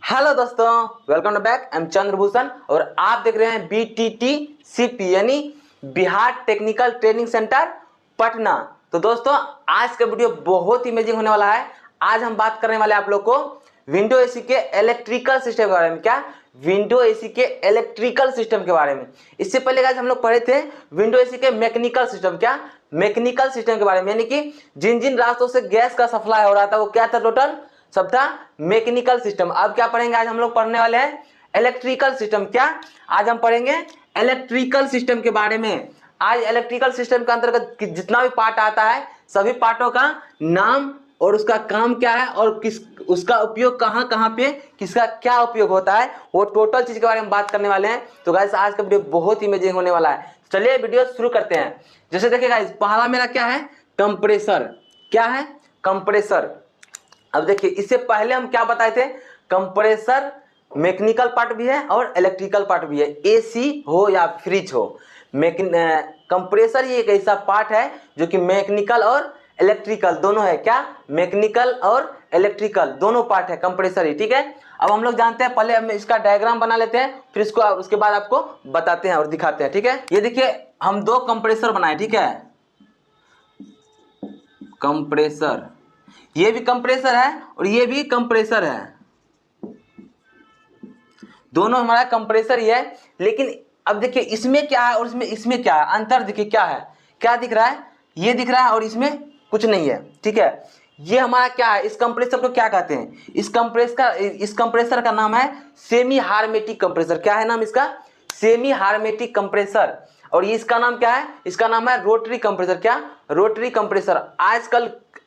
Hello दोस्तों, welcome back. I am Chandrabhushan और आप देख रहे हैं बीटीटी सीपी यानी Bihar technical training centre Patna. तो दोस्तों आज का वीडियो बहुत ही अमेजिंग होने वाला है। आज हम बात करने वाले आप लोग को विंडो एसी के इलेक्ट्रिकल सिस्टम के बारे में। क्या? विंडो एसी के इलेक्ट्रिकल सिस्टम के बारे में। इससे पहले गाइस हम लोग पढ़े थे विंडो एसी के मैकेनिकल सिस्टम। क्या? मैकेनिकल सिस्टम के बारे में, यानी कि जिन जिन रास्तों से गैस का सप्लाई हो रहा था वो क्या था, टोटल सब था मैकेनिकल सिस्टम। अब क्या पढ़ेंगे? आज हम लोग पढ़ने वाले हैं इलेक्ट्रिकल सिस्टम। क्या? आज हम पढ़ेंगे इलेक्ट्रिकल सिस्टम के बारे में। आज इलेक्ट्रिकल सिस्टम के अंतर्गत जितना भी पार्ट आता है सभी पार्टों का नाम और उसका काम क्या है और किस उसका उपयोग कहाँ कहाँ पे किसका क्या उपयोग होता है वो टोटल चीज के बारे में बात करने वाले हैं। तो गाइस आज का वीडियो बहुत ही अमेजिंग होने वाला है। चलिए वीडियो शुरू करते हैं। जैसे देखिए गाइस, पहला मेरा क्या है, कंप्रेसर। क्या है? कंप्रेसर। अब देखिए इससे पहले हम क्या बताए थे, कंप्रेसर मैकेनिकल पार्ट भी है और इलेक्ट्रिकल पार्ट भी है। एसी हो या फ्रिज हो, कंप्रेसर ये एक ऐसा पार्ट है जो कि मैकेनिकल और इलेक्ट्रिकल दोनों है। क्या? मैकेनिकल और इलेक्ट्रिकल दोनों पार्ट है कंप्रेसर ही। ठीक है, अब हम लोग जानते हैं, पहले हम इसका डायग्राम बना लेते हैं, फिर इसको उसके बाद आपको बताते हैं और दिखाते हैं। ठीक है, ये देखिए हम दो कंप्रेसर बनाए। ठीक है, कंप्रेसर, ये भी कंप्रेसर है और ये भी कंप्रेसर है, दोनों हमारा कंप्रेसर ही है। लेकिन अब देखिए इसमें क्या है और इसमें क्या है, अंतर देखिए क्या है, क्या दिख रहा है, ये दिख रहा है और इसमें कुछ नहीं है। ठीक है, ये हमारा क्या है, इस कंप्रेसर को क्या कहते हैं, इस कंप्रेसर का नाम है सेमी हार्मेटिक कंप्रेसर। क्या है नाम इसका? Semi hermetic compressor. और ये इसका नाम क्या है, इसका नाम है रोटरी कंप्रेसर। क्या? Rotary compressor.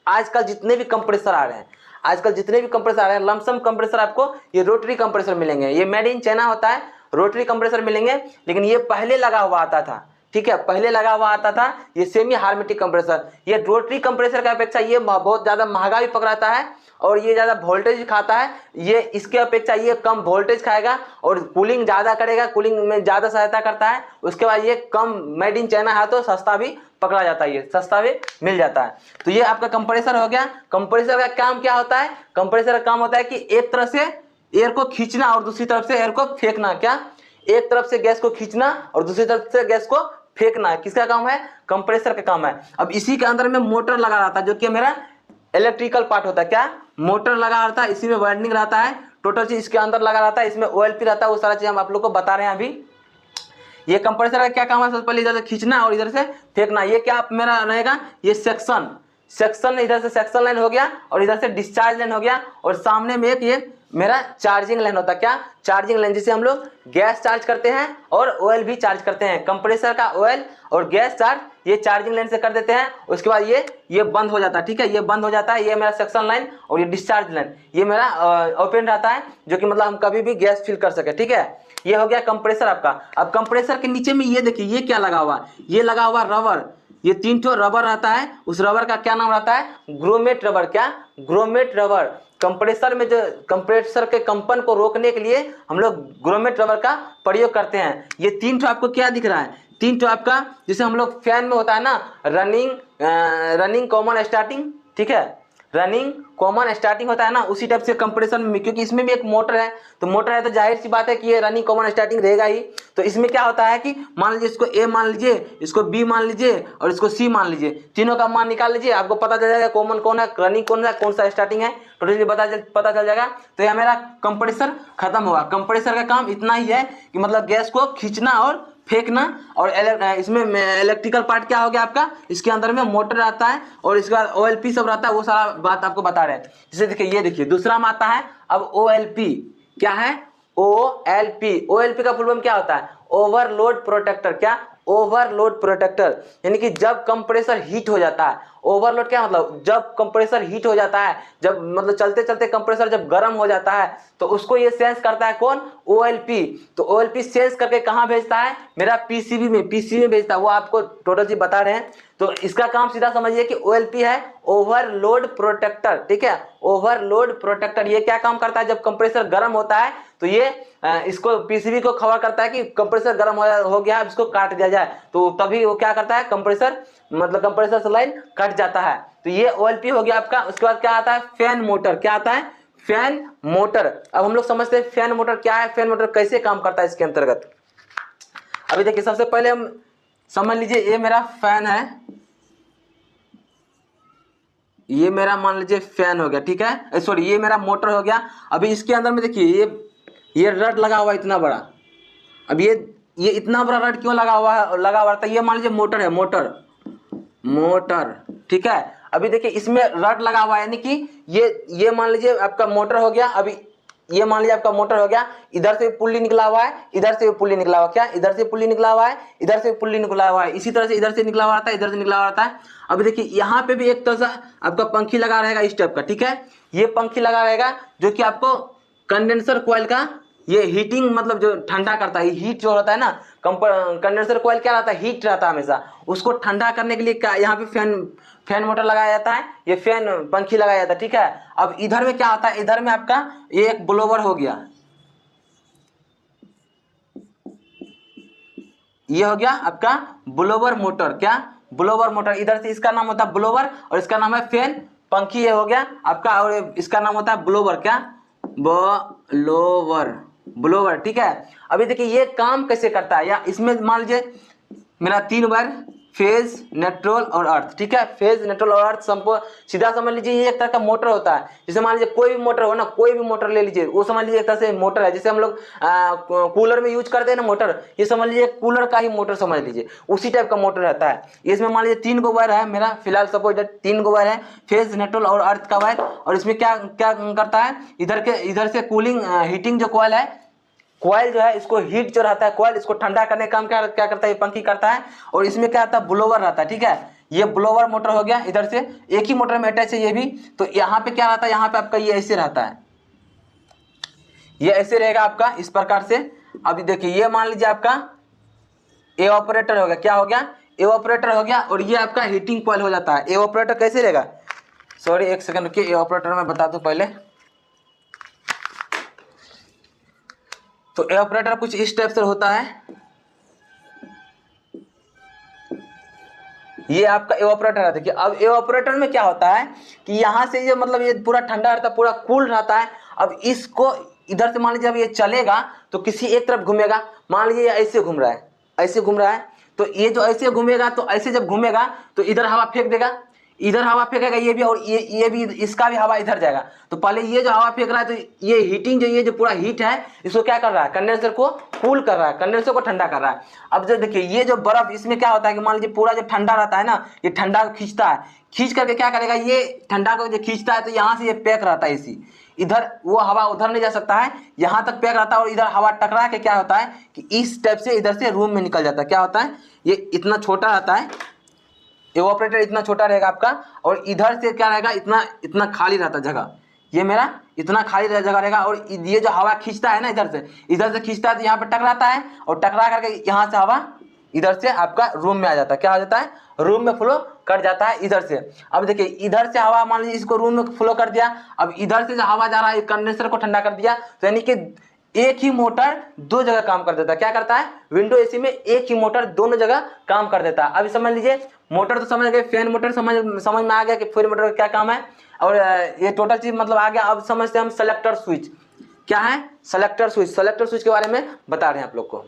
आजकल जितने भी कंप्रेसर आ रहे हैं, आजकल जितने भी कंप्रेसर आ रहे हैं, लमसम कंप्रेसर आपको ये रोटरी कंप्रेसर मिलेंगे। ये मेड इन चाइना होता है, रोटरी कंप्रेसर मिलेंगे। लेकिन ये पहले लगा हुआ आता था। ठीक है, पहले लगा हुआ आता था ये सेमी हार्मेटिक कंप्रेसर। ये रोटरी कंप्रेसर का अपेक्षा ये बहुत ज्यादा महंगा भी पकड़ाता है और ये ज्यादा वोल्टेज खाता है। ये इसके अपेक्षा ये कम वोल्टेज खाएगा और कूलिंग ज्यादा करेगा, कूलिंग में ज्यादा सहायता करता है। उसके बाद ये कम मेड इन चाइना है तो सस्ता भी पकड़ा जाता है, ये सस्ता भी मिल जाता है। तो ये आपका कंप्रेसर हो गया। कंप्रेसर का काम क्या होता है? कंप्रेसर का काम होता है कि एक तरफ से एयर को खींचना और दूसरी तरफ से एयर को फेंकना। क्या? एक तरफ से गैस को खींचना और दूसरी तरफ से गैस को फेंकना किसका काम है? कंप्रेसर का काम है। अब इसी के अंदर में मोटर लगा रहता है जो कि मेरा इलेक्ट्रिकल पार्ट होता है। क्या? मोटर लगा रहता है, इसी में वायरिंग रहता है, टोटल चीज इसके अंदर लगा रहता है, इसमें ओएलपी रहता है, वो सारा चीज हम आप लोग को बता रहे हैं अभी। ये कंप्रेसर का क्या काम है? सबसे पहले इधर से खींचना और इधर से फेंकना। ये क्या मेरा रहेगा, ये सेक्शन इधर से सेक्शन लाइन हो गया और इधर से डिस्चार्ज लाइन हो गया और सामने में एक ये मेरा चार्जिंग लाइन होता है। क्या? चार्जिंग लाइन, जिसे हम लोग गैस चार्ज करते हैं और ऑयल भी चार्ज करते हैं। कंप्रेसर का ऑयल और गैस चार्ज ये चार्जिंग लाइन से कर देते हैं। उसके बाद ये बंद हो जाता है। ठीक है, ये बंद हो जाता है। ये मेरा सेक्शन लाइन और ये डिस्चार्ज लाइन ये मेरा ओपन रहता है, जो कि मतलब हम कभी भी गैस फिल कर सके। ठीक है, ये हो गया कंप्रेसर आपका। अब कंप्रेसर के नीचे में ये देखिए ये क्या लगा हुआ है, ये लगा हुआ रबर। ये 3 ठो रबर रहता है, उस रबर का क्या नाम रहता है? Grommet rubber. क्या? Grommet rubber. कंप्रेसर में जो कंप्रेसर के कंपन को रोकने के लिए हम लोग ग्रोमेट रबर का प्रयोग करते हैं। ये 3 ठो आपको क्या दिख रहा है? 3 ठो आपका, जैसे हम लोग फैन में होता है ना, रनिंग कॉमन स्टार्टिंग। ठीक है, रनिंग कॉमन स्टार्टिंग होता है ना, उसी टाइप से कंप्रेसर में, क्योंकि इसमें भी एक मोटर है, तो मोटर है तो जाहिर सी बात है कि ये रनिंग कॉमन स्टार्टिंग रहेगा ही। तो इसमें क्या होता है कि मान लीजिए इसको ए मान लीजिए, इसको बी मान लीजिए और इसको सी मान लीजिए, तीनों का मान निकाल लीजिए, आपको पता चल जाएगा कॉमन कौन है, रनिंग कौन है, कौन सा स्टार्टिंग है, टोटली पता चल जाएगा। तो यह मेरा कंप्रेसर खत्म हुआ। कंप्रेसर का काम इतना ही है कि मतलब गैस को खींचना और फेंकना। और इसमें इलेक्ट्रिकल पार्ट क्या हो गया आपका, इसके अंदर में मोटर आता है और इसके बाद ओएलपी सब रहता है, वो सारा बात आपको बता रहे हैं। जैसे देखिए ये देखिए दूसरा में आता है अब ओएलपी। क्या है? ओएलपी। ओएलपी का फुल फॉर्म क्या होता है? Overload protector. क्या? Overload protector. यानी कि जब कंप्रेसर हीट हो जाता है, ओवरलोड क्या मतलब, जब कंप्रेसर हीट हो जाता है, जब मतलब चलते चलते कंप्रेसर जब गर्म हो जाता है तो उसको ये सेंस करता है कौन? ओएलपी। तो ओएलपी सेंस करके कहां भेजता है? मेरा पीसीबी में भेजता है। वो आपको टोटल चीज बता रहे हैं। तो इसका काम सीधा समझिए कि ओएलपी है ओवरलोड प्रोटेक्टर। ठीक है, ओवरलोड प्रोटेक्टर। ये क्या काम करता है? जब कंप्रेसर गर्म होता है तो ये इसको पीसीबी को खबर करता है कि कंप्रेसर गर्म हो गया, अब इसको काट दिया जाए। तो तभी वो क्या करता है, कंप्रेसर से लाइन कट जाता है। तो ये ओएलपी हो गया आपका। उसके बाद क्या आता है? Fan motor. क्या आता है? Fan motor. अब हम लोग समझते हैं फैन मोटर क्या है, फैन मोटर कैसे काम करता है इसके अंतर्गत। अभी देखिए सबसे पहले हम समझ लीजिए ये मेरा फैन है, ये मेरा मान लीजिए फैन हो गया, ठीक है, सॉरी ये मेरा मोटर हो गया। अभी इसके अंदर में देखिए ये रड लगा हुआ है इतना बड़ा। अब ये इतना बड़ा रड क्यों लगा हुआ था, ये मान लीजिए मोटर है, मोटर, ठीक है। अभी देखिए इसमें रड लगा हुआ है, यानी कि ये मान लीजिए आपका मोटर हो गया। अभी ये मान लीजिए आपका मोटर हो गया, इधर से पुल्ली निकला हुआ है, इधर से पुल्ली निकला हुआ, क्या इधर से पुल्ली निकला हुआ है, इधर से पुल्ली निकला हुआ है, इसी तरह से इधर से निकला हुआ रहता है, इधर से निकला हुआ रहता है। अभी देखिए यहाँ पे भी एक तरह से आपका पंखी लगा रहेगा इस टाइप का, ठीक है। ये पंखी लगा रहेगा जो कि आपको कंडेंसर कॉइल का ये हीटिंग मतलब जो ठंडा करता है, हीट जो होता है ना, कंडेंसर कॉइल क्या रहता है, हीट रहता है हमेशा, उसको ठंडा करने के लिए क्या यहाँ पे फैन मोटर लगाया जाता है, ये फैन पंखी लगाया जाता है, ठीक है। अब इधर में क्या आता है, इधर में आपका ये एक ब्लोवर हो गया, ये हो गया आपका ब्लोवर मोटर, क्या ब्लोवर मोटर, इधर से इसका नाम होता है ब्लोवर और इसका नाम है फैन पंखी, ये हो गया आपका, और इसका नाम होता है ब्लोवर, क्या ब्लोवर, ठीक है। अभी देखिए ये काम कैसे करता है, या इसमें मान लीजिए मेरा 3 बार फेज, न्यूट्रल और अर्थ, ठीक है। फेज, न्यूट्रल और अर्थ सीधा समझ लीजिए ये एक तरह का मोटर होता है। जैसे मान लीजिए कोई भी मोटर हो ना, कोई भी मोटर ले लीजिए, वो समझ लीजिए एक तरह से मोटर है। जैसे हम लोग कूलर में यूज करते हैं ना मोटर, ये समझ लीजिए कूलर का ही मोटर समझ लीजिए, उसी टाइप का मोटर रहता है। इसमें मान लीजिए 3 गो वायर है मेरा, फिलहाल सपोज 3 गो वायर है, फेज, न्यूट्रल और अर्थ का वायर। और इसमें क्या क्या करता है, इधर से कूलिंग हीटिंग जो कॉइल है, कॉइल जो है इसको हीट जो रहता है कॉइल, इसको ठंडा करने का काम क्या करता है, पंखी करता है। और इसमें क्या आता है, ब्लोवर रहता है, ठीक है। ये ब्लोवर मोटर हो गया, इधर से एक ही मोटर में अटैच है ये भी। तो यहाँ पे क्या रहता है, यहाँ पे आपका ये ऐसे रहता है, ये ऐसे रहेगा आपका इस प्रकार से। अभी देखिए ये मान लीजिए आपका एवापोरेटर हो गया, क्या हो गया, एवापोरेटर हो गया। और ये आपका हीटिंग कॉइल हो जाता है। एवापोरेटर कैसे रहेगा, सॉरी एक सेकंड रुकिए, एवापोरेटर मैं बता दूं पहले। तो एवापोरेटर कुछ इस टाइप से होता है, ये आपका एवापोरेटर है। देखिए अब एवापोरेटर में क्या होता है कि यहाँ से ये मतलब ये पूरा ठंडा रहता है, पूरा कूल रहता है। अब इसको इधर से मान लीजिए अब ये चलेगा तो किसी एक तरफ घूमेगा, मान लीजिए ये ऐसे घूम रहा है, ऐसे घूम रहा है, तो ये जो ऐसे घूमेगा, तो ऐसे जब घूमेगा तो इधर हवा फेंक देगा, इधर हवा फेंकेगा ये भी, और ये भी, इसका भी हवा इधर जाएगा। तो पहले ये जो हवा फेंक रहा है, तो ये हीटिंग जो ये जो पूरा हीट है, इसको क्या कर रहा है, कंडेंसर को कूल कर रहा है, कंडेंसर को ठंडा कर रहा है। अब जो देखिए ये जो बर्फ, इसमें क्या होता है कि मान लीजिए पूरा जो ठंडा रहता है ना, ये ठंडा को खींचता है, खींच करके क्या करेगा, ये ठंडा को जो खींचता है, तो यहाँ से ये पैक रहता है इसी, इधर वो हवा उधर नहीं जा सकता है, यहाँ तक पैक रहता है। और इधर हवा टकरा के क्या होता है कि इस टाइप से इधर से रूम में निकल जाता है। क्या होता है, ये इतना छोटा रहता है, एवापोरेटर इतना छोटा रहेगा आपका, और इधर से क्या रहेगा, इतना खाली रहता जगह, ये मेरा इतना खाली जगह रहेगा। और ये जो हवा खींचता है ना, इधर से खींचता है, तो यहाँ पे टकराता है, और टकरा करके यहाँ से हवा इधर से आपका रूम में आ जाता है, क्या हो जाता है, रूम में फ्लो कर जाता है इधर से। अब देखिए इधर से हवा मान लीजिए इसको रूम में फ्लो कर दिया, अब इधर से जो हवा जा रहा है कंडेंसर को ठंडा कर दिया, तो यानी कि एक ही मोटर 2 जगह काम कर देता है। क्या करता है, विंडो एसी में एक ही मोटर दोनों जगह काम कर देता है। अभी समझ लीजिए मोटर तो समझ गए, फैन मोटर समझ में आ गया कि फैन मोटर का क्या काम है, और ये टोटल चीज मतलब आ गया। अब समझते हैं हम सेलेक्टर स्विच क्या है, सेलेक्टर स्विच के बारे में बता रहे हैं आप लोग को।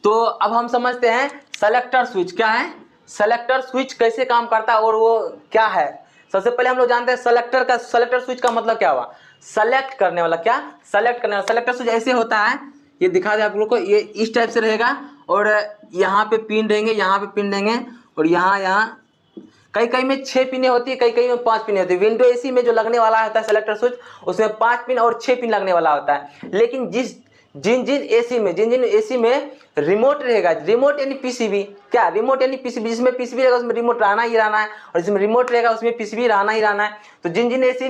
तो अब हम समझते हैं सेलेक्टर स्विच क्या है, सेलेक्टर स्विच कैसे काम करता है और वो क्या है। सबसे पहले हम लोग जानते हैं सेलेक्टर स्विच का मतलब क्या हुआ, सेलेक्ट करने वाला, क्या सेलेक्ट करने वाला। सेलेक्टर स्विच ऐसे होता है, ये दिखा दे आप लोग को, ये इस टाइप से रहेगा, और यहाँ पे पिन देंगे, यहाँ पे पिन देंगे, और यहाँ कई में 6 पिने होती है, कई में 5 पिने होती है। विंडो एसी में जो लगने वाला होता है सेलेक्टर स्विच, उसमें 5 पिन और 6 पिन लगने वाला होता है। लेकिन जिन एसी में रिमोट रहेगा, रिमोट यानी पीसीबी, क्या रिमोट यानी पीसीबी, जिसमें पीसीबी रहेगा उसमें रिमोट रहना ही रहना है, और जिसमें रिमोट रहेगा उसमें पीसीबी रहना ही रहना है। तो जिन एसी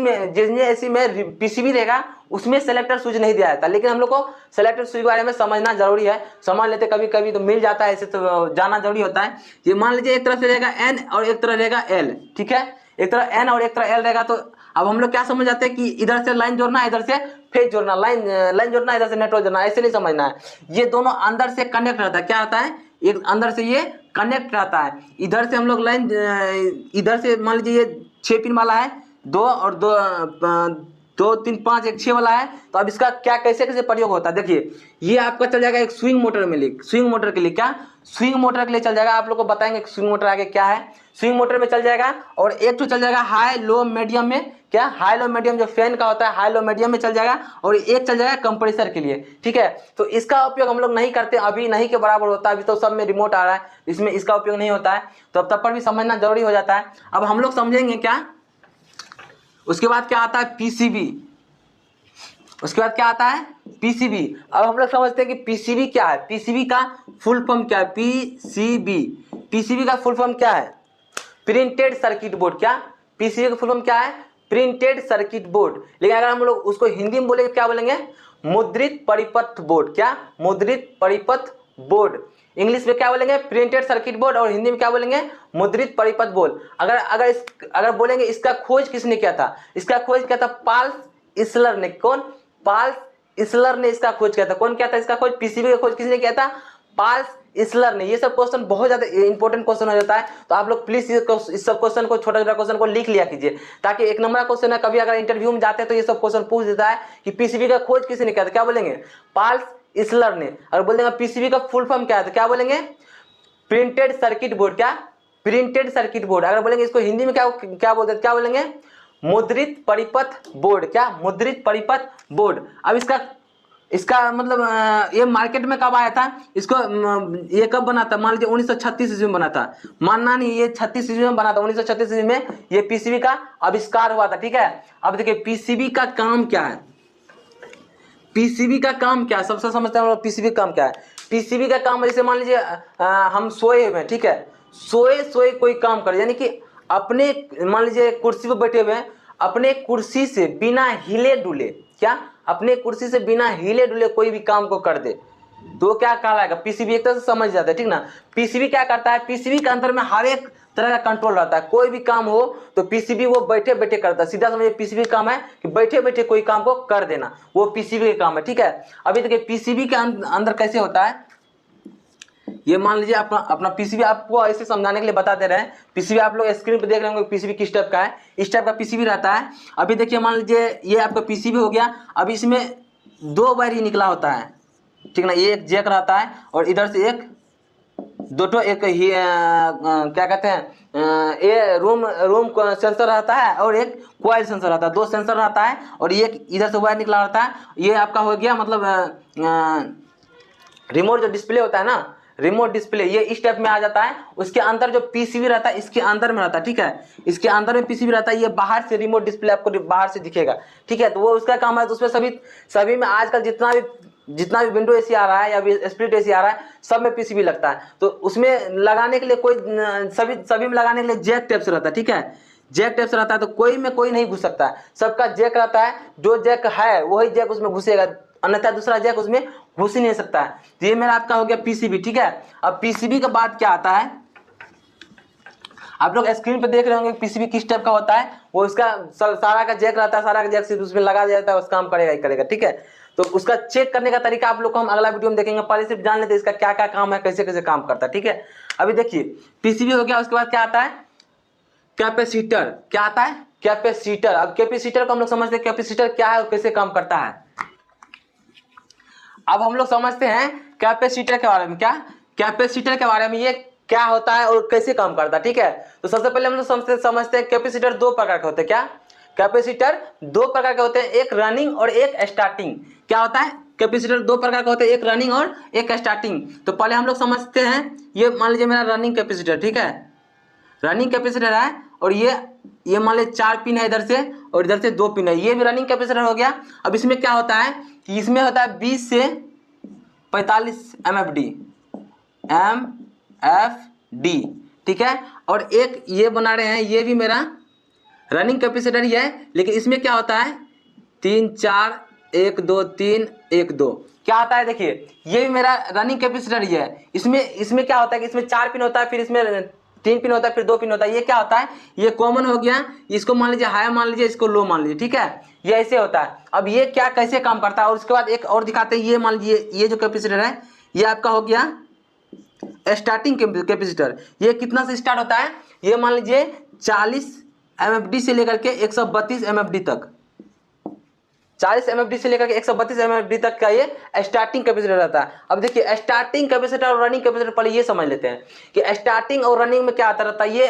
में पीसीबी रहेगा उसमें सेलेक्टर स्विच नहीं दिया जाता। लेकिन हम लोग को सेलेक्टर स्विच के बारे में समझना जरूरी है, समझ लेते कभी कभी तो मिल जाता है, ऐसे तो जाना जरूरी होता है। ये मान लीजिए एक तरफ से रहेगा एन और एक तरफ रहेगा एल, ठीक है, एक तरफ एन और एक तरफ एल रहेगा। तो अब हम लोग क्या समझ जाते हैं कि इधर से लाइन जोड़ना है, इधर से फेज जोड़ना, लाइन जोड़ना, इधर से नेटवर्क जोड़ना, ऐसे नहीं समझना है। ये दोनों अंदर से कनेक्ट रहता है, क्या आता है, एक अंदर से ये कनेक्ट रहता है। इधर से हम लोग लाइन, इधर से मान लीजिए ये 6 पिन वाला है, 2 और 2 2 3 5 एक 6 वाला है। तो अब इसका क्या कैसे कैसे प्रयोग होता है देखिए, ये आपका चल जाएगा एक स्विंग मोटर में, स्विंग मोटर के लिए, क्या स्विंग मोटर के लिए चल जाएगा। आप लोग को बताएंगे कि स्विंग मोटर आगे क्या है, स्विंग मोटर में चल जाएगा। और एक तो चल जाएगा हाई लो मीडियम में, क्या हाई लो मीडियम जो फैन का होता है हाई लो मीडियम में चल जाएगा, और एक चल जाएगा कंप्रेसर के लिए, ठीक है। तो इसका उपयोग हम लोग नहीं करते, अभी नहीं के बराबर होता है, अभी तो सब में रिमोट आ रहा है, इसमें इसका उपयोग नहीं होता है, तो अब तब पर भी समझना जरूरी हो जाता है। अब हम लोग समझेंगे क्या, उसके बाद क्या आता है पीसीबी, उसके बाद क्या आता है पीसीबी। अब हम लोग समझते हैं कि पीसीबी क्या है, पीसीबी का फुल फॉर्म क्या है, पीसीबी, पीसीबी का फुल फॉर्म क्या है, प्रिंटेड सर्किट बोर्ड। क्या पीसीबी का फुल फॉर्म क्या है, प्रिंटेड सर्किट बोर्ड। लेकिन अगर हम लोग उसको हिंदी में बोलेंगे क्या बोलेंगे, मुद्रित परिपथ बोर्ड। क्या मुद्रित परिपथ बोर्ड, इंग्लिश में क्या बोलेंगे प्रिंटेड सर्किट बोर्ड, और हिंदी में क्या बोलेंगे मुद्रित परिपथ बोर्ड। अगर बोलेंगे इसका खोज किसने किया था, इसका खोज किया था पाल्स इसलर ने। कौन, पाल्स इसलर ने इसका खोज किया था। कौन किया था इसका खोज, पीसीबी का खोज किसने किया था, पाल्स इसलर ने। ये सब क्वेश्चन बहुत ज्यादा इंपॉर्टेंट क्वेश्चन हो जाता है, तो आप लोग प्लीज इस सब क्वेश्चन को, छोटा छोटा क्वेश्चन को लिख लिया कीजिए, ताकि एक नंबर क्वेश्चन है, कभी अगर इंटरव्यू में जाते हैं तो ये सब क्वेश्चन पूछ देता है कि पीसीबी का खोज किसने किया था, क्या बोलेंगे पाल्स इसलर ने। अगर बोल देंगे पीसीबी का फुल फॉर्म क्या है तो क्या बोलेंगे प्रिंटेड सर्किट बोर्ड। क्या प्रिंटेड सर्किट बोर्ड। अगर बोलेंगे इसको हिंदी में क्या बोलते हैं, क्या बोलेंगे मुद्रित परिपथ बोर्ड। क्या मुद्रित परिपथ बोर्ड। अब इसका मतलब ये मार्केट में कब आया था, इसको ये कब बना था, मान लीजिए 1936 ईस्वी में बना था, मानना नहीं ये 36 ईस्वी में बना था, 1936 ईस्वी में ये पीसीबी का आविष्कार हुआ था, ठीक है। अब देखिए पीसीबी का काम क्या है, पीसीबी का काम क्या है, सबसे समझते हैं हम लोग पीसीबी का काम क्या है। पीसीबी का काम जैसे मान लीजिए हम सोए हुए हैं, ठीक है, सोए कोई काम कर, यानी कि अपने मान लीजिए कुर्सी पर बैठे हुए हैं, अपने कुर्सी से बिना हिले डुले, क्या अपने कुर्सी से बिना हिले डुले कोई भी काम को कर दे तो क्या कहलाएगा पीसीबी। एक तरह से समझ जाता है, ठीक ना। पीसीबी क्या करता है, पीसीबी के अंदर में हर एक तरह का कंट्रोल रहता है, कोई भी काम हो तो पीसीबी वो बैठे बैठे करता है। सीधा समझिए पीसीबी काम है कि बैठे बैठे कोई काम को कर देना, वो पीसीबी का काम है, ठीक है। अभी देखिए पीसीबी के अंदर कैसे होता है, ये मान लीजिए अपना पीसीबी आपको ऐसे समझाने के लिए बता दे रहे हैं। पीसीबी आप लोग स्क्रीन पे देख रहे होंगे पीसीबी किस टाइप का है, इस टाइप का पीसीबी रहता है। अभी देखिए मान लीजिए ये आपका पीसीबी हो गया, अभी इसमें 2 वायर ही निकला होता है, ठीक ना। ये एक जैक रहता है और इधर से एक एक ही क्या कहते हैं ये रूम सेंसर रहता है और एक कॉइल सेंसर रहता है, 2 सेंसर रहता है और ये इधर से वायर निकला रहता है। ये आपका हो गया मतलब रिमोट जो डिस्प्ले होता है ना, रिमोट डिस्प्ले, ये इस टाइप में आ जाता है। उसके अंदर जो पीसीबी रहता है इसके अंदर में रहता है, ठीक है, इसके अंदर में पीसीबी रहता है। ये बाहर से रिमोट डिस्प्ले आपको बाहर से दिखेगा, ठीक है, तो वो उसका काम है। तो उसमें सभी में आजकल जितना भी विंडो एसी आ रहा है या स्प्लिट एसी आ रहा है, सब में पीसीबी लगता है। तो उसमें लगाने के लिए कोई सभी में लगाने के लिए जैक टाइप से रहता है, ठीक है, जैक टाइप से रहता है। तो कोई में कोई नहीं घुस सकता है, सबका जैक रहता है, जो जैक है वही जैक उसमें घुसेगा, अन्यथा दूसरा जैक उसमें घुस ही नहीं सकता है। तो ये मेरा आपका हो गया पीसीबी, ठीक है। अब पीसीबी के बाद क्या आता है, आप लोग स्क्रीन पे देख रहे होंगे पीसीबी किस टाइप का होता है। वो उसका सारा का जैक रहता है, सारा का जैक सिर्फ उसमें लगा जाता है, उस काम करेगा ही करेगा, ठीक है। तो उसका चेक करने का तरीका आप लोग को हम अगला वीडियो में देखेंगे। पहले सिर्फ जान लेते हैं इसका क्या क्या काम है, कैसे कैसे काम करता है, ठीक है। अभी देखिए पीसीबी हो गया, उसके बाद क्या आता है कैपेसिटर। क्या आता है कैपेसिटर। अब कैपेसिटर को हम लोग समझते हैं कैपेसिटर क्या है और कैसे काम करता है। अब हम लोग समझते हैं कैपेसिटर के बारे में। क्या कैपेसिटर के बारे में, ये क्या होता है और कैसे काम करता है, ठीक है। तो सबसे पहले हम लोग समझते हैं कैपेसिटर 2 प्रकार के होते हैं। क्या कैपेसिटर 2 प्रकार के होते हैं, एक रनिंग और एक स्टार्टिंग। क्या होता है कैपेसिटर 2 प्रकार के होते हैं, एक रनिंग और एक स्टार्टिंग। तो पहले हम लोग समझते हैं, ये मान लीजिए मेरा रनिंग कैपेसिटर, ठीक है, रनिंग कैपेसिटर है। और ये मान लीजिए 4 पिन है इधर से और इधर से 2 पिन है, ये भी रनिंग कैपेसिटर हो गया। अब इसमें क्या होता है कि इसमें होता है 20 से 45 MFD, ठीक है। और एक ये बना रहे हैं, ये भी मेरा रनिंग कैपेसिटर ही है, लेकिन इसमें क्या होता है 3 4 1 2 3 1 2 क्या आता है। देखिए ये भी मेरा रनिंग कैपेसिटर ही है। इसमें क्या होता है कि इसमें 4 पिन होता है, फिर इसमें 3 पिन होता है, फिर 2 पिन होता है। ये क्या होता है, ये कॉमन हो गया, इसको मान लीजिए हाई मान लीजिए, इसको लो मान लीजिए, ठीक है, ये ऐसे होता है। अब ये क्या कैसे काम करता है, और उसके बाद एक और दिखाते हैं। ये मान लीजिए ये जो कैपेसिटर है ये आपका हो गया स्टार्टिंग कैपेसिटर। ये कितना से स्टार्ट होता है, ये मान लीजिए 40 MFD से लेकर के 132 MFD तक, 40 MFD से लेकर के 132 MFD तक का ये स्टार्टिंग कैपेसिटर रहता है। अब देखिए स्टार्टिंग कैपेसिटर और रनिंग कैपेसिटर पहले ये समझ लेते हैं कि स्टार्टिंग और रनिंग में क्या आता रहता है। ये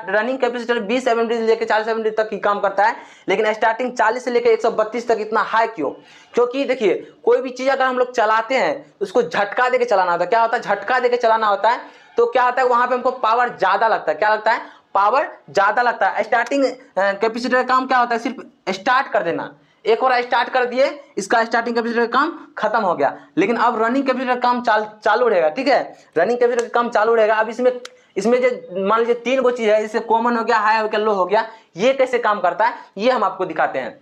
रनिंग कैपेसिटर 20 MFD से लेकर 40 MFD तक ही काम करता है, लेकिन स्टार्टिंग 40 से लेकर 132 तक इतना हाई क्यों? क्योंकि देखिए कोई भी चीज़ अगर हम लोग चलाते हैं उसको झटका देके चलाना होता है। क्या होता है? झटका देके चलाना होता है। तो क्या होता है वहाँ पे हमको पावर ज़्यादा लगता है। क्या लगता है? पावर ज़्यादा लगता है। स्टार्टिंग कैपेसिटर का काम क्या होता है? सिर्फ स्टार्ट कर देना, एक बार स्टार्ट कर दिए, इसका स्टार्टिंग कैपेसिटर का काम खत्म हो गया। लेकिन अब रनिंग कैपेसिटर का काम चालू रहेगा। ठीक है, रनिंग कैपेसिटर का काम चालू रहेगा। अब इसमें जो मान लीजिए 3 गो चीज है, इससे कॉमन हो गया, हाई हो गया, लो हो गया। ये कैसे काम करता है ये हम आपको दिखाते हैं।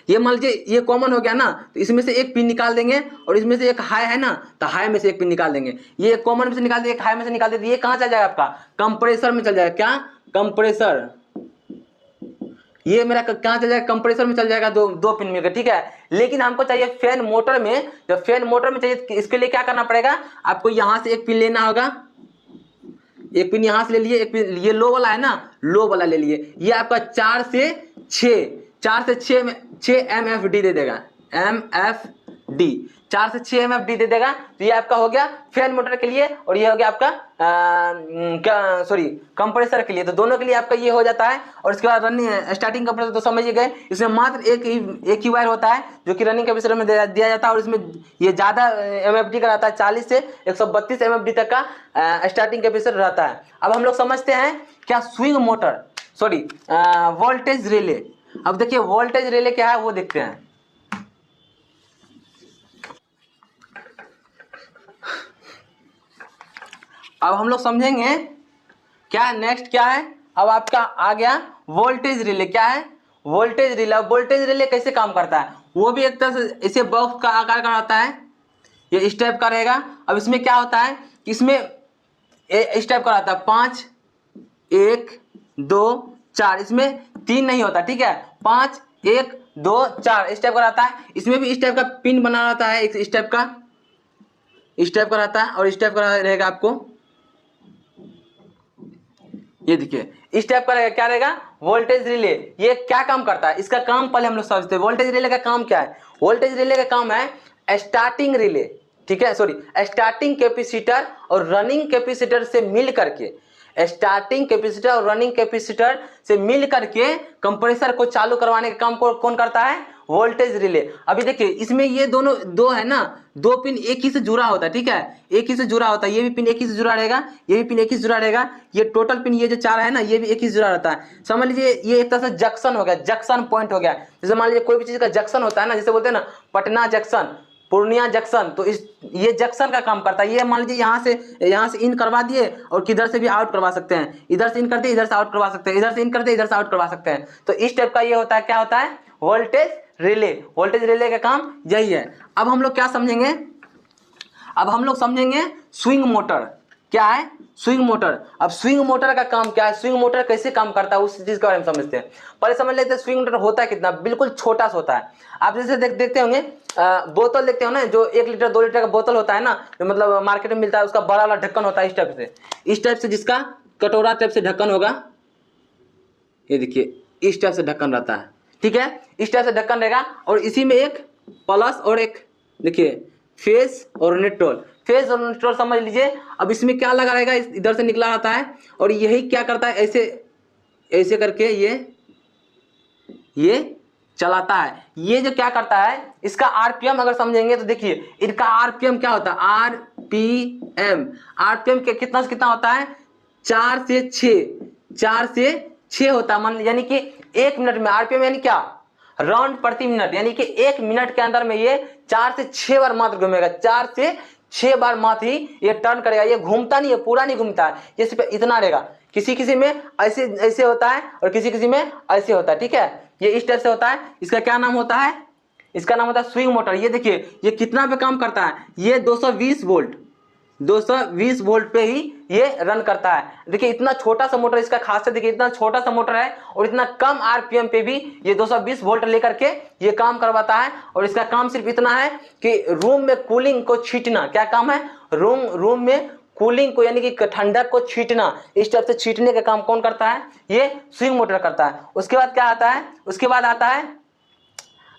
ये मान लीजिए ये कॉमन हो गया ना, तो इसमें से एक पिन निकाल देंगे और इसमें से एक हाई है ना, तो हाई में से एक पिन निकाल देंगे। ये कॉमन में से निकाल दिए, एक हाई में से निकाल दिए, ये कहाँ चल जाएगा? आपका कंप्रेसर में चल जाएगा। क्या? कंप्रेसर। ये मेरा कहाँ चल जाएगा? कंप्रेसर में चल जाएगा, दो पिन मिलकर। ठीक है, लेकिन हमको चाहिए फैन मोटर में। जब फैन मोटर में चाहिए, इसके लिए क्या करना पड़ेगा? आपको यहाँ से एक पिन लेना होगा, एक पिन यहाँ से ले लिए, एक पिन ये लो वाला है ना, लो वाला ले लिए। ये आपका 4 से 6 MFD दे देगा। MFD 4 से 6 MFD दे देगा। तो ये आपका हो गया फैन मोटर के लिए, और ये हो गया आपका कंप्रेसर के लिए। तो दोनों के लिए आपका ये हो जाता है। और इसके बाद रनिंग स्टार्टिंग कंप्रेसर तो समझ गए, इसमें मात्र एक ही वायर होता है जो कि रनिंग कैपेसिटर में दिया जाता है। और इसमें ये ज़्यादा MFD का रहता है, 40 से 132 MFD तक का स्टार्टिंग कैपेसिटर रहता है। अब हम लोग समझते हैं क्या स्विंग मोटर, वोल्टेज रिले। अब देखिए वोल्टेज रिले क्या है वो देखते हैं। अब हम लोग समझेंगे क्या नेक्स्ट क्या है। अब आपका आ गया वोल्टेज रिले। क्या है? Voltage relay. अब वोल्टेज रिले कैसे काम करता है? वो भी एक तरह से इसे बॉक्स का आकार का रहता है, ये इस टाइप का रहेगा। अब इसमें क्या होता है कि इसमें इस टाइप का रहता है, 5 1 2 4, इसमें 3 नहीं होता। ठीक है, 5 1 2 4 इस टाइप का रहता है। इसमें भी इस टाइप का पिन बना रहता है, इस टाइप का रहता है, और इस टाइप का रहेगा आपको। ये देखिए इस टाइप का रहेगा। क्या रहेगा? Voltage relay. ये क्या काम करता है? इसका काम पहले हम लोग समझते हैं। वोल्टेज रिले का काम क्या है? वोल्टेज रिले का काम है स्टार्टिंग रिले, ठीक है, स्टार्टिंग कैपेसिटर और रनिंग कैपेसिटर से मिल करके, स्टार्टिंग कैपेसिटर और रनिंग कैपेसिटर से मिल करके कंप्रेसर को चालू करवाने का काम कौन करता है? Voltage relay. अभी देखिए इसमें ये दोनों दो है ना, 2 पिन एक ही से जुड़ा होता है। ठीक है, एक ही से जुड़ा होता है। ये भी पिन एक ही से जुड़ा रहेगा, ये भी पिन एक ही से जुड़ा रहेगा। ये टोटल पिन ये जो 4 है ना, ये भी एक ही से जुड़ा रहता है। समझ लीजिए ये एक तरह से जंक्शन हो गया, जंक्शन पॉइंट हो गया। जैसे मान लीजिए कोई भी चीज का जंक्शन होता है ना, जैसे बोलते हैं ना पटना जंक्शन, पूर्णिया जंक्शन, तो ये जंक्शन का काम करता है। ये मान लीजिए यहाँ से इन करवा दिए और किधर से भी आउट करवा सकते हैं। इधर से इन करते इधर से आउट करवा सकते हैं, इधर से इन करते इधर से आउट करवा सकते हैं। तो इस टाइप का ये होता है। क्या होता है? Voltage relay. वोल्टेज रिले का काम यही है। अब हम लोग क्या समझेंगे? अब हम लोग समझेंगे स्विंग मोटर। क्या है? Swing motor. अब स्विंग मोटर का काम क्या है? स्विंग मोटर कैसे काम करता है उस चीज के बारे में समझते हैं। पहले समझ लेते हैं स्विंग मोटर होता है कितना, बिल्कुल छोटा सा होता है। आप जैसे देखते होंगे बोतल देखते हो ना, जो 1 लीटर 2 लीटर का बोतल होता है ना, जो मतलब मार्केट में मिलता है, उसका बड़ा वाला ढक्कन होता है इस टाइप से, जिसका कटोरा टाइप से ढक्कन होगा। ये देखिए इस टाइप से ढक्कन रहता है। ठीक है, इस टाइप से ढक्कन रहेगा, और इसी में एक प्लस और एक देखिए फेस और न्यूट्रल। फेस और न्यूट्रल समझ लीजिए। अब इसमें क्या लगा रहेगा? इधर से निकला रहता है, और यही क्या करता है, ऐसे करके ये चलाता है। ये जो क्या करता है, इसका आरपीएम अगर समझेंगे तो देखिए इनका आरपीएम क्या होता है? आरपीएम के कितना से कितना होता है? 4 से 6 होता है। यानी कि 1 मिनट में आरपीएम यानी क्या? राउंड प्रति मिनट, यानी कि 1 मिनट के अंदर में ये 4 से 6 बार मात्र घूमेगा। 4 से 6 बार मात्र ही ये टर्न करेगा। ये घूमता नहीं है, पूरा नहीं घूमता है, ये सिर्फ इतना रहेगा। किसी में ऐसे होता है और किसी में ऐसे होता है। ठीक है, ये इस टाइप से होता है। इसका क्या नाम होता है? इसका नाम होता है स्विंग मोटर। ये देखिए ये कितना पे काम करता है? ये 220 वोल्ट पे ही ये रन करता है। देखिए इतना छोटा सा मोटर, इसका खासियत देखिए, इतना छोटा सा मोटर है और इतना कम आरपीएम पे भी ये 220 वोल्ट लेकर के ये काम करवाता है। और इसका काम सिर्फ इतना है कि रूम में कूलिंग को छींटना। क्या काम है? रूम में कूलिंग को यानी कि ठंडक को छींटना, इस टाइप से छींटने का काम कौन करता है, ये स्विंग मोटर करता है। उसके बाद क्या आता है, उसके बाद आता है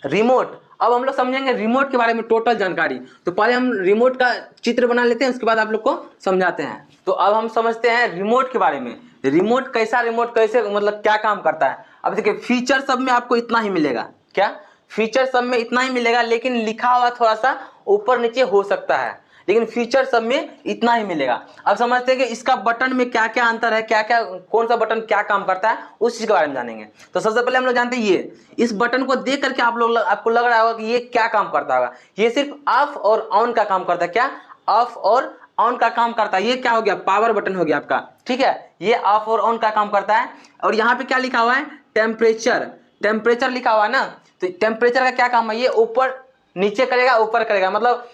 रिमोट। अब हम लोग समझेंगे रिमोट के बारे में टोटल जानकारी। तो पहले हम रिमोट का चित्र बना लेते हैं, उसके बाद आप लोग को समझाते हैं। तो अब हम समझते हैं रिमोट के बारे में। रिमोट कैसा, रिमोट कैसे मतलब क्या काम करता है। अब देखिए फीचर सब में आपको इतना ही मिलेगा, क्या फीचर सब में इतना ही मिलेगा, लेकिन लिखा हुआ थोड़ा सा ऊपर नीचे हो सकता है, लेकिन फीचर सब में इतना ही मिलेगा। अब समझते हैं कि इसका बटन में क्या क्या अंतर है, क्या क्या कौन सा बटन क्या काम करता है, उस चीज के बारे में जानेंगे। तो सबसे पहले हम लोग जानते हैं ये, इस बटन को देख करके आपको लग रहा होगा कि ये क्या काम करता होगा। ये सिर्फ ऑफ और ऑन का काम करता है। क्या ऑफ और ऑन का काम करता है। ये क्या हो गया, पावर बटन हो गया आपका, ठीक है। ये ऑफ और ऑन का काम करता है। और यहाँ पे क्या लिखा हुआ है, टेम्परेचर, टेम्परेचर लिखा हुआ है ना। तो टेम्परेचर का क्या काम है, ये ऊपर नीचे करेगा ऊपर करेगा। मतलब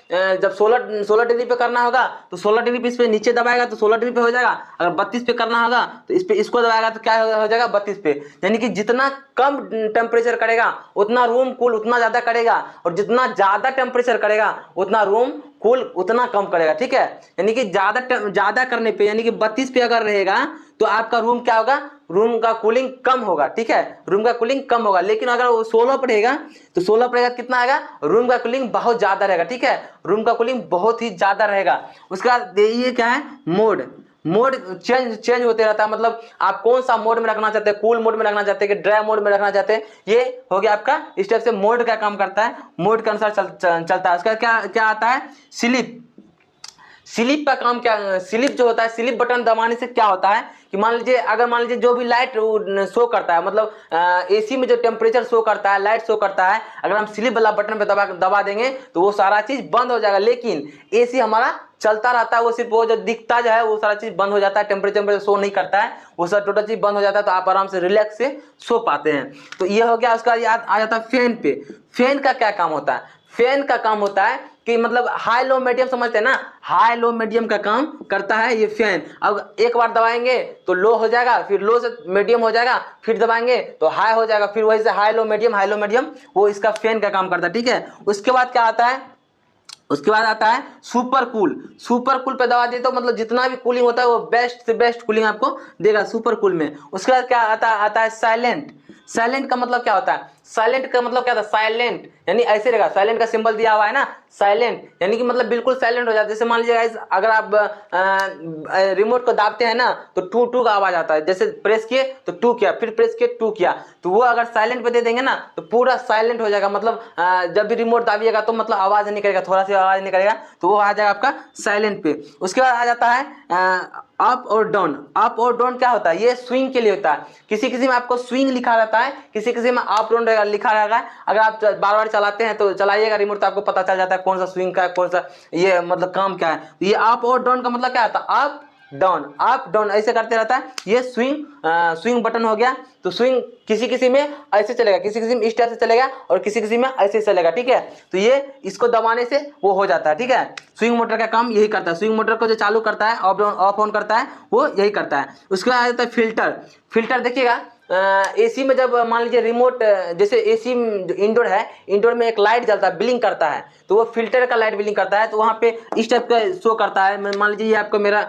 जब 16 डिग्री पे करना होगा तो 16 डिग्री पे इस पे नीचे दबाएगा तो 16 डिग्री पे हो जाएगा। अगर 32 पे करना होगा तो इस पे इसको दबाएगा तो क्या हो जाएगा, 32 पे। यानी कि जितना कम टेम्परेचर करेगा उतना रूम कूल उतना ज्यादा करेगा, और जितना ज्यादा टेम्परेचर करेगा उतना रूम कूल उतना कम करेगा, ठीक है। यानी कि ज्यादा करने पे यानी कि 32 पे अगर रहेगा तो आपका रूम क्या होगा, रूम का कूलिंग कम होगा, ठीक है, रूम का कूलिंग कम होगा। लेकिन अगर वो 16 पर रहेगा तो 16 पर रहेगा कितना आएगा, रूम का कूलिंग बहुत ज्यादा रहेगा, ठीक है, रूम का कूलिंग बहुत ही ज्यादा रहेगा। उसके बाद ये क्या है, मोड, मोड चेंज होते रहता है। मतलब आप कौन सा मोड में रखना चाहते हैं, कूल मोड में रखना चाहते हैं कि ड्राई मोड में रखना चाहते हैं, ये हो गया आपका। इस टाइप से मोड का काम करता है, मोड के अनुसार चलता है। उसका क्या आता है, स्लिप, स्लिप का काम क्या, स्लिप जो होता है, स्लिप बटन दबाने से क्या होता है कि मान लीजिए जो भी लाइट शो करता है, मतलब एसी में जो टेम्परेचर शो करता है, लाइट शो करता है, अगर हम स्लिप वाला बटन पे दबा देंगे तो वो सारा चीज बंद हो जाएगा। लेकिन एसी हमारा चलता रहता है, वो सिर्फ वो जो दिखता जो है वो सारा चीज बंद हो जाता है, टेम्परेचर शो नहीं करता है, वो सब टोटल चीज बंद हो जाता है, तो आप आराम से रिलैक्स से सो पाते हैं। तो ये हो गया। उसका याद आ जाता है फैन पे। फैन का क्या काम होता है, फैन का काम होता है कि मतलब हाई लो मीडियम समझते हैं ना, हाई लो मीडियम का काम करता है ये फैन। अब एक बार दबाएंगे तो लो हो जाएगा, फिर लो से मीडियम हो जाएगा, फिर दबाएंगे तो हाई हो जाएगा, फिर वही से हाई लो मीडियम, वो इसका फैन का काम करता है, ठीक है। उसके बाद क्या आता है, उसके बाद आता है सुपर कूल। सुपर कूल पे दबा दिए तो मतलब जितना भी कूलिंग होता है वो बेस्ट से बेस्ट कूलिंग आपको देगा सुपर कूल में। उसके बाद क्या आता है साइलेंट। साइलेंट का मतलब क्या होता है, साइलेंट का मतलब क्या था, साइलेंट यानी ऐसे रहेगा, साइलेंट का सिंबल दिया हुआ है ना, साइलेंट यानी कि मतलब बिल्कुल साइलेंट हो जाता है। जैसे मान लीजिए गाइस, अगर आप रिमोट को दाबते हैं ना तो टू टू का आवाज आता है, जैसे प्रेस किए तो टू किया, फिर प्रेस किए टू किया, तो वो अगर साइलेंट पे दे देंगे ना तो पूरा साइलेंट हो जाएगा। मतलब जब भी रिमोट दाबिएगा तो मतलब आवाज नहीं करेगा, थोड़ा सा आवाज नहीं करेगा, तो वो आ जाएगा आपका साइलेंट पे। उसके बाद आ जाता है अप और डाउन। अप और डाउन क्या होता है, ये स्विंग के लिए होता है। किसी किसी में आपको स्विंग लिखा रहता है, किसी किसी में अप डाउन लिखा रहेगा। अगर आप बार बार चलाते हैं तो चलाइएगा रिमोट तो आपको पता चल जाता है कौन सा स्विंग का है, कौन सा ये मतलब काम क्या है। तो ये अप और डाउन का मतलब क्या होता है, अप डाउन ऐसे करते रहता है। ये स्विंग बटन हो गया। तो स्विंग किसी किसी में ऐसे चलेगा, किसी किसी में इस टाइप से चलेगा, और किसी किसी में ऐसे चलेगा, ठीक है। तो ये इसको दबाने से वो हो जाता है, ठीक है। स्विंग मोटर का काम यही करता है, स्विंग मोटर को जो चालू करता है, ऑफ ऑन करता है, वो यही करता है। उसके बाद आ जाता है फिल्टर। फिल्टर देखिएगा, एसी में जब मान लीजिए रिमोट, जैसे एसी इंडोर है, इंडोर में एक लाइट जलता है, ब्लिंक करता है, तो वो फिल्टर का लाइट ब्लिंक करता है, तो वहाँ पे इस टाइप का शो करता है। मान लीजिए ये आपका मेरा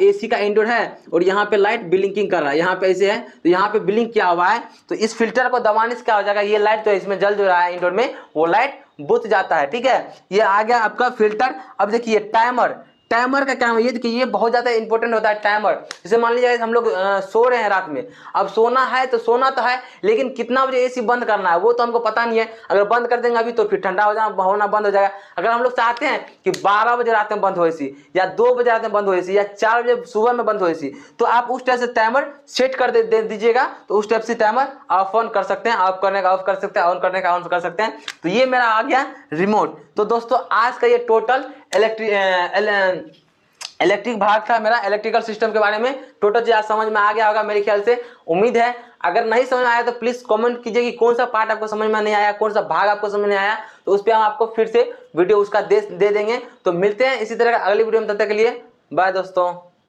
एसी का इंडोर है और यहाँ पे लाइट ब्लिंकिंग कर रहा है, यहाँ पे ऐसे है तो यहाँ पे ब्लिंक किया हुआ है। तो इस फिल्टर को दबाने से क्या हो जाएगा, ये लाइट तो इसमें जल जो रहा है इंडोर में, वो लाइट बुझ जाता है, ठीक है। ये आ गया आपका फिल्टर। अब देखिए टाइमर। टाइमर का क्या है, ये देखिए ये बहुत ज्यादा इंपॉर्टेंट होता है टाइमर। जैसे मान लीजिए हम लोग सो रहे हैं रात में, अब सोना है तो सोना तो है, लेकिन कितना बजे एसी बंद करना है वो तो हमको पता नहीं है। अगर बंद कर देंगे अभी तो फिर ठंडा होना बंद हो जाएगा। अगर हम लोग चाहते हैं कि 12 बजे रात में बंद हो एसी, या 2 बजे रात में बंद हो एसी, या 4 बजे सुबह में बंद हो एसी, तो आप उस टाइप से टाइमर सेट कर दे दीजिएगा, तो उस टाइप से टाइमर ऑफ ऑन कर सकते हैं, ऑफ करने का ऑफ कर सकते हैं, ऑन करने का ऑन कर सकते हैं। तो ये मेरा आ गया रिमोट। तो दोस्तों आज का ये टोटल इलेक्ट्रिक भाग था मेरा, इलेक्ट्रिकल सिस्टम के बारे में टोटल चीज आज समझ में आ गया होगा मेरे ख्याल से, उम्मीद है। अगर नहीं समझ में आया तो प्लीज कमेंट कीजिए कि कौन सा पार्ट आपको समझ में नहीं आया, कौन सा भाग आपको समझ में नहीं आया, तो उस पर हम आपको फिर से वीडियो उसका दे देंगे। तो मिलते हैं इसी तरह का अगली वीडियो में, तब तक के लिए बाय दोस्तों।